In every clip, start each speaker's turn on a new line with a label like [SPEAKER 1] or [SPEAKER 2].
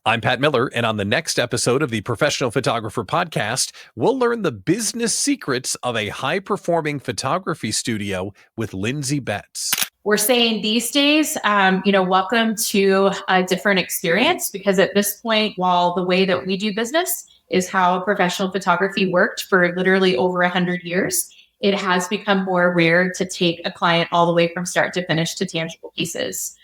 [SPEAKER 1] I'm Pat Miller, and on the next episode of the Professional Photographer Podcast, we'll learn the business secrets of a high-performing photography studio with Lindsay Betz.
[SPEAKER 2] We're saying these days, welcome to a different experience, because at this point, while the way that we do business is how professional photography worked for literally over 100 years, it has become more rare to take a client all the way from start to finish to tangible pieces.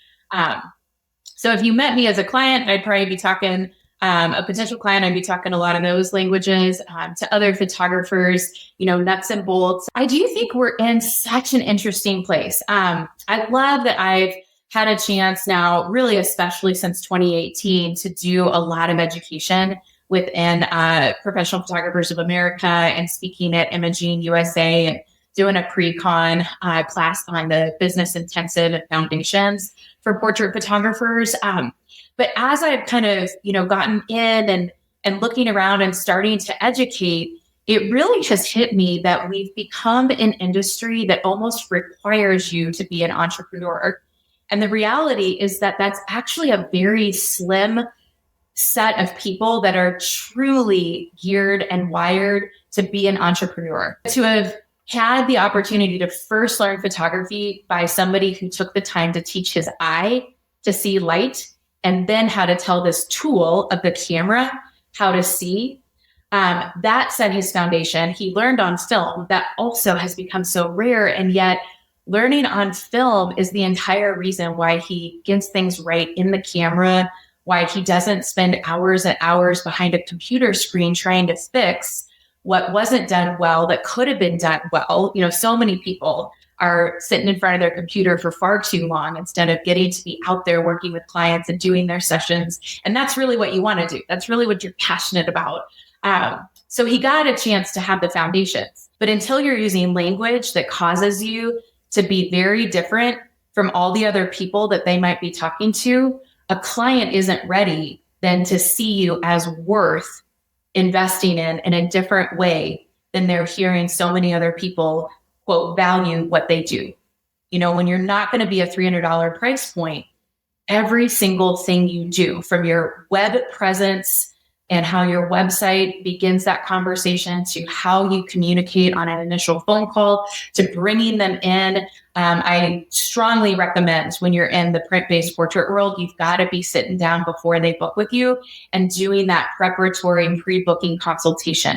[SPEAKER 2] So if you met me as a client, I'd probably be talking, a potential client, I'd be talking a lot of those languages. To other photographers, nuts and bolts. I do think we're in such an interesting place. I love that I've had a chance now, really, especially since 2018, to do a lot of education within Professional Photographers of America and speaking at Imaging USA and doing a pre-con class on the business intensive foundations for portrait photographers. But as I've kind of, gotten in and looking around and starting to educate, it really just hit me that we've become an industry that almost requires you to be an entrepreneur. And the reality is that that's actually a very slim set of people that are truly geared and wired to be an entrepreneur. To have had the opportunity to first learn photography by somebody who took the time to teach his eye to see light, and then how to tell this tool of the camera how to see, that set his foundation. He learned on film. That also has become so rare, and yet learning on film is the entire reason why he gets things right in the camera, why he doesn't spend hours and hours behind a computer screen trying to fix what wasn't done well that could have been done well. So many people are sitting in front of their computer for far too long instead of getting to be out there working with clients and doing their sessions. And that's really what you want to do. That's really what you're passionate about. So he got a chance to have the foundations. But until you're using language that causes you to be very different from all the other people that they might be talking to, a client isn't ready then to see you as worth investing in a different way than they're hearing so many other people, quote, value what they do. When you're not going to be a $300 price point, every single thing you do, from your web presence and how your website begins that conversation, to how you communicate on an initial phone call, to bringing them in. I strongly recommend, when you're in the print-based portrait world, you've got to be sitting down before they book with you and doing that preparatory pre-booking consultation.